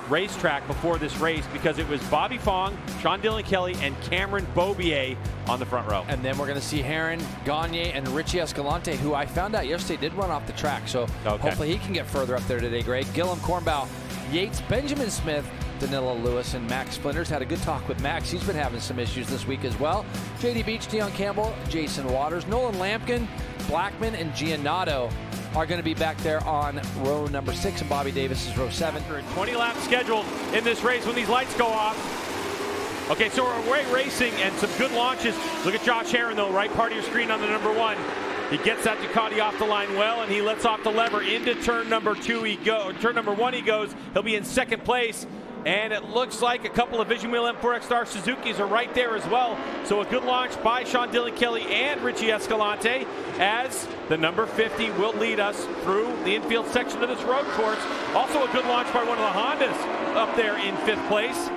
racetrack before this race because it was Bobby Fong, Sean Dillon Kelly, and Cameron Beaubier on the front row. And then we're going to see Herrin, Gagne, and Richie Escalante, who I found out yesterday did run off the track. So hopefully he can get further up there today, Greg. Gillum, Cornbow, Yates, Benjamin Smith, Danilo Lewis, and Max Splinters. Had a good talk with Max. He's been having some issues this week as well. JD Beach, Deion Campbell, Jason Waters, Nolan Lampkin, Blackman, and Giannato are going to be back there on row number 6, and Bobby Davis is row 7. 20 laps scheduled in this race when these lights go off. Okay, so we're away racing and some good launches. Look at Josh Herrin, though, right part of your screen on the number 1. He gets that Ducati off the line well, and he lets off the lever into turn number 2. Turn number 1 he goes. He'll be in second place. And it looks like a couple of Vision Wheel M4 X-Star Suzukis are right there as well. So a good launch by Sean Dillon Kelly and Richie Escalante, as the number 50 will lead us through the infield section of this road course. Also a good launch by one of the Hondas up there in 5th place.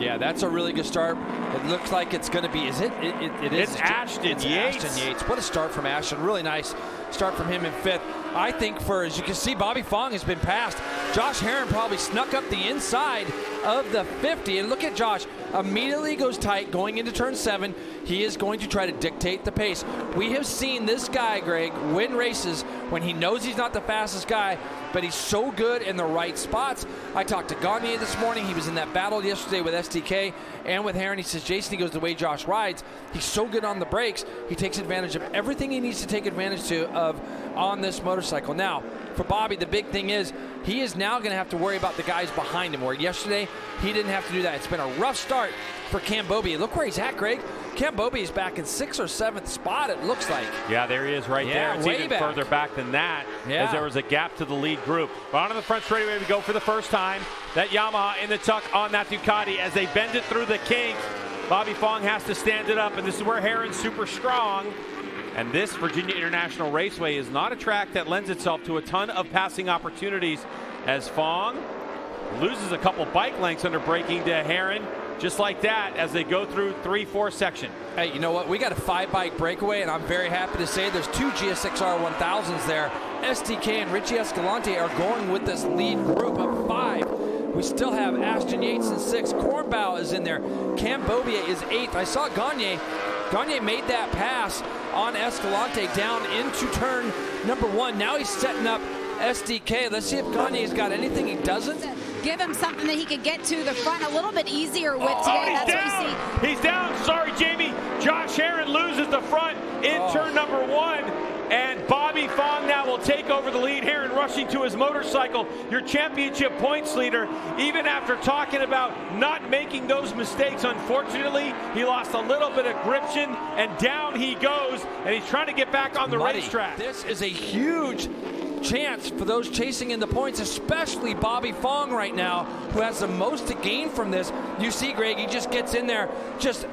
Yeah, that's a really good start. It looks like it's going to be, is it? It is. It's Ashton Yates. Ashton Yates. What a start from Ashton. Really nice start from him in 5th. I think as you can see, Bobby Fong has been passed. Josh Herrin probably snuck up the inside of the 50. And look at Josh. Immediately goes tight going into turn 7. He is going to try to dictate the pace. We have seen this guy, Greg, win races when he knows he's not the fastest guy, but he's so good in the right spots. I talked to Gagne this morning. He was in that battle yesterday with SDK and with Herrin. He says, Jason, he goes, the way Josh rides, he's so good on the brakes. He takes advantage of everything he needs to take advantage of on this motorcycle. Now, for Bobby, the big thing is he is now going to have to worry about the guys behind him, where yesterday he didn't have to do that. It's been a rough start for Cam Beaubier. Look where he's at, Greg. Cam Beaubier is back in 6th or 7th spot, it looks like. Yeah, there he is right there. It's even further back than that, as there was a gap to the lead group. But onto the front straightaway we go for the first time. That Yamaha in the tuck on that Ducati as they bend it through the kink. Bobby Fong has to stand it up, and this is where Herrin's super strong. And this Virginia International Raceway is not a track that lends itself to a ton of passing opportunities, as Fong loses a couple bike lengths under braking to Herrin, just like that, as they go through 3-4 section. Hey, you know what? We got a 5-bike breakaway, and I'm very happy to say there's 2 GSX-R 1000s there. SDK and Richie Escalante are going with this lead group of 5. We still have Ashton Yates in 6th. Cornbow is in there. Cam Beaubier is 8th. I saw Gagne. Gagne made that pass on Escalante down into turn number 1. Now he's setting up SDK. Let's see if Gagne's got anything he doesn't. Give him something that he could get to the front a little bit easier with today. That's down. What you see. He's down. Sorry, Jamie. Josh Herrin loses the front in turn number 1. And Bobby Fong now will take over the lead. Herrin rushing to his motorcycle, your championship points leader. Even after talking about not making those mistakes, unfortunately, he lost a little bit of gription, and down he goes, and he's trying to get back on the racetrack. This is a huge chance for those chasing in the points, especially Bobby Fong right now, who has the most to gain from this. You see, Greg, he just gets in there, just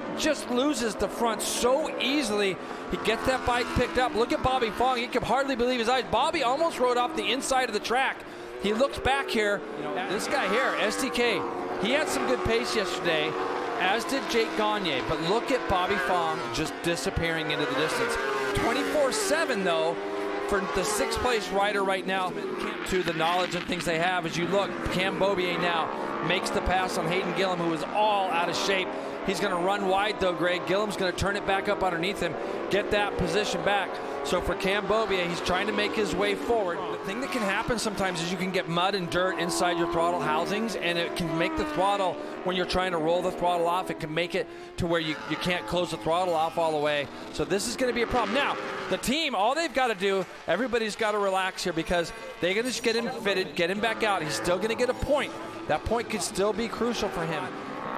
loses the front so easily. He gets that bike picked up. Look at Bobby Fong. He can hardly believe his eyes. Bobby almost rode off the inside of the track. He looks back here. This guy here, SDK, he had some good pace yesterday, as did Jake Gagne. But look at Bobby Fong just disappearing into the distance. 24/7, though, for the 6th place rider right now, to the knowledge and things they have. As you look, Cam Beaubier now makes the pass on Hayden Gillum, who is all out of shape. He's going to run wide, though, Greg. Gillum's going to turn it back up underneath him, get that position back. So for Cam Beaubier, he's trying to make his way forward. The thing that can happen sometimes is you can get mud and dirt inside your throttle housings, and it can make the throttle, when you're trying to roll the throttle off, it can make it to where you can't close the throttle off all the way. So this is going to be a problem. Now, the team, all they've got to do, everybody's got to relax here, because they're going to just get him fitted, get him back out. He's still going to get a point. That point could still be crucial for him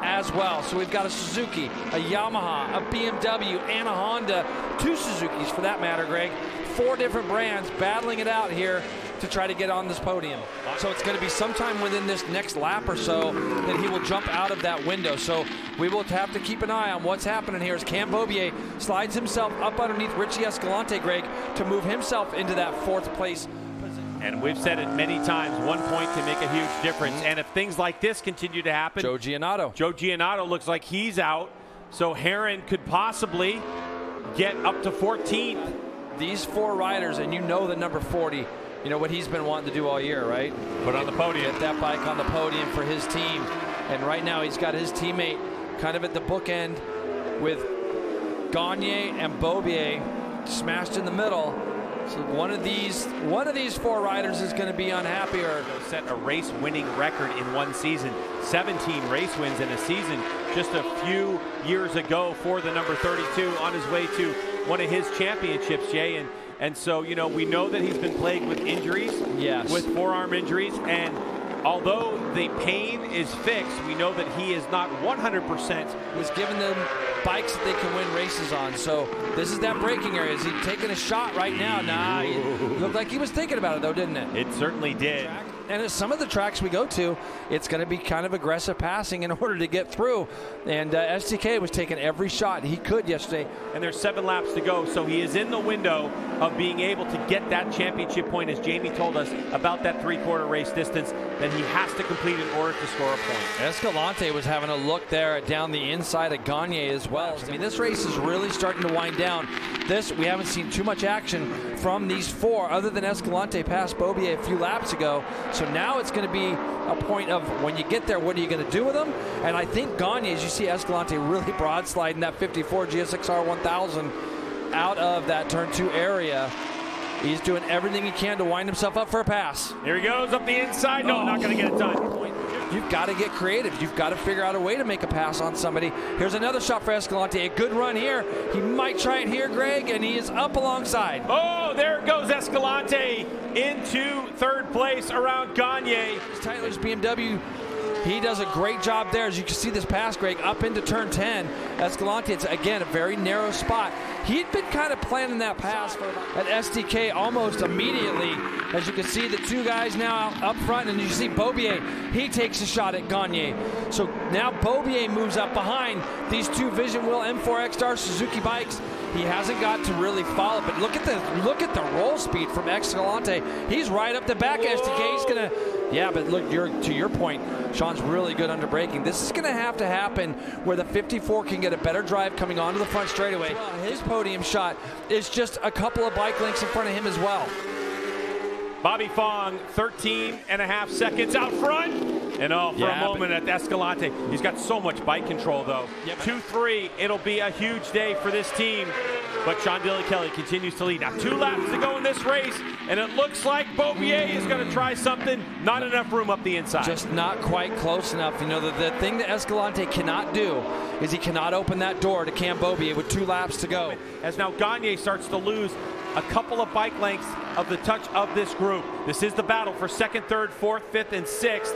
as well. So we've got a Suzuki, a Yamaha, a BMW, and a Honda. 2 Suzukis for that matter, Greg. 4 different brands battling it out here to try to get on this podium. So it's going to be sometime within this next lap or so that he will jump out of that window. So we will have to keep an eye on what's happening here as Cam Beaubier slides himself up underneath Richie Escalante, Greg, to move himself into that 4th place. And we've said it many times, 1 point can make a huge difference. And if things like this continue to happen, Joe Giannato looks like he's out. So Herrin could possibly get up to 14th. These 4 riders, and you know the number 40, you know what he's been wanting to do all year, right? Put on the podium. Get that bike on the podium for his team. And right now he's got his teammate kind of at the bookend with Gagne and Beaubier smashed in the middle. So one of these four riders is going to be unhappy or set a race-winning record in one season. 17 race wins in a season just a few years ago for the number 32 on his way to one of his championships, Jay. And so, you know, we know that he's been plagued with injuries, yes, with forearm injuries. And although the pain is fixed, we know that he is not 100%. Was giving them bikes that they can win races on. So this is that braking area. Is he taking a shot right now? Nah, it looked like he was thinking about it though, didn't it? It certainly did. And at some of the tracks we go to, it's going to be kind of aggressive passing in order to get through. And STK was taking every shot he could yesterday. And there's 7 laps to go, so he is in the window of being able to get that championship point, as Jamie told us about that 3/4 race distance that he has to complete in order to score a point. Escalante was having a look there down the inside of Gagne as well. I mean, this race is really starting to wind down. We haven't seen too much action from these four, other than Escalante passed Beaubier a few laps ago. So now it's going to be a point of when you get there, what are you going to do with them? And I think Gagne, as you see Escalante really broad sliding that 54 GSXR 1000 out of that turn 2 area. He's doing everything he can to wind himself up for a pass. Here he goes up the inside. No, not going to get it done. You've got to get creative. You've got to figure out a way to make a pass on somebody. Here's another shot for Escalante. A good run here. He might try it here, Greg, and he is up alongside. Oh, there goes Escalante into 3rd place around Gagne. Tyler's BMW, he does a great job there. As you can see this pass, Greg, up into turn 10. Escalante, it's again a very narrow spot. He'd been kind of planning that pass at SDK almost immediately. As you can see, the 2 guys now up front, and you see Beaubier, he takes a shot at Gagne. So now Beaubier moves up behind these 2 Vision Wheel M4 X-Star Suzuki bikes. He hasn't got to really follow, but look at the roll speed from Escalante. He's right up the back of SDK. He's gonna, yeah, but look, to your point, Sean's really good under braking. This is gonna have to happen where the 54 can get a better drive coming onto the front straightaway. His podium shot is just a couple of bike lengths in front of him as well. Bobby Fong, 13.5 seconds out front. And for a moment at Escalante. He's got so much bike control, though. 2-3, it'll be a huge day for this team. But Sean Dillon Kelly continues to lead. Now 2 laps to go in this race, and it looks like Beaubier is going to try something. Not enough room up the inside. Just not quite close enough. You know, the thing that Escalante cannot do is he cannot open that door to Cam Beaubier with 2 laps to go. As now Gagne starts to lose a couple of bike lengths of the touch of this group. This is the battle for 2nd, 3rd, 4th, 5th, and 6th.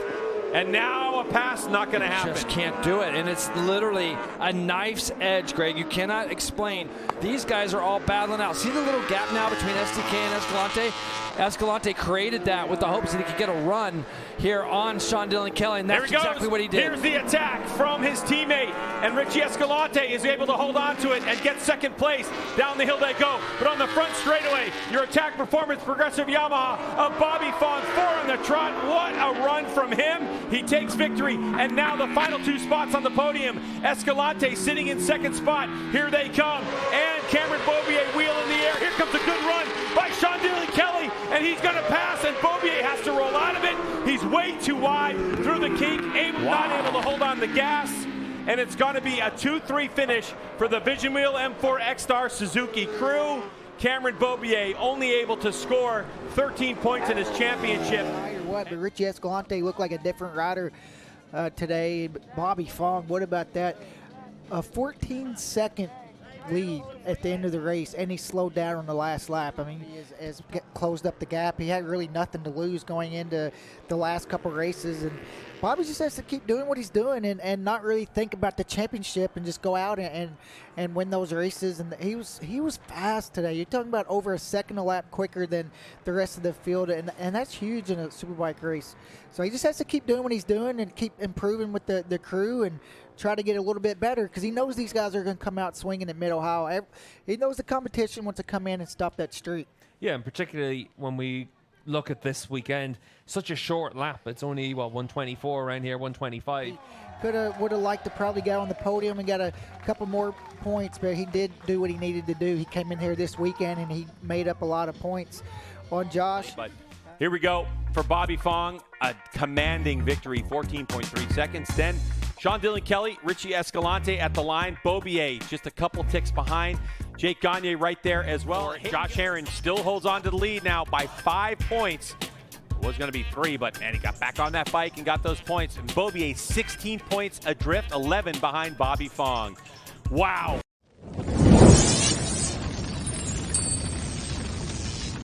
And now a pass not going to happen. Just can't do it. And it's literally a knife's edge, Greg. You cannot explain. These guys are all battling out. See the little gap now between SDK and Escalante? Escalante created that with the hopes that he could get a run here on Sean Dillon Kelly, and that's exactly what he did. Here's the attack from his teammate, and Richie Escalante is able to hold on to it and get 2nd place. Down the hill they go, but on the front straightaway, your attack performance Progressive Yamaha of Bobby Fong, 4 on the trot. What a run from him. He takes victory, and now the final 2 spots on the podium. Escalante sitting in 2nd spot. Here they come, and Cameron Beaubier wheel in the air. Here comes a good run by Sean Dillon Kelly, and he's going to pass, and Beaubier has to roll out of it. He's way too wide through the kink, not able to hold on the gas, and it's going to be a 2-3 finish for the Vision Wheel M4 X-Star Suzuki crew. Cameron Beaubier only able to score 13 points in his championship. But Richie Escalante looked like a different rider today. Bobby Fong, what about that? A 14-second lead at the end of the race, and he slowed down on the last lap. I mean, he has closed up the gap. He had really nothing to lose going into the last couple races, and Bobby just has to keep doing what he's doing and not really think about the championship and just go out and win those races. And he was fast today. You're talking about over a second a lap quicker than the rest of the field, and that's huge in a Superbike race. So he just has to keep doing what he's doing and keep improving with the crew and try to get a little bit better, because he knows these guys are going to come out swinging at Mid-Ohio. He knows the competition wants to come in and stop that streak. Yeah, and particularly when we look at this weekend, such a short lap. It's only, 124 around here, 125. Would have liked to probably get on the podium and got a couple more points, but he did do what he needed to do. He came in here this weekend and he made up a lot of points on Josh. But Here we go for Bobby Fong, a commanding victory, 14.3 seconds. Then Sean Dillon Kelly, Richie Escalante at the line. Beaubier just a couple ticks behind. Jake Gagne right there as well. Josh Herron still holds on to the lead now by 5 points. It was going to be 3, but man, he got back on that bike and got those points. And Beaubier 16 points adrift, 11 behind Bobby Fong. Wow,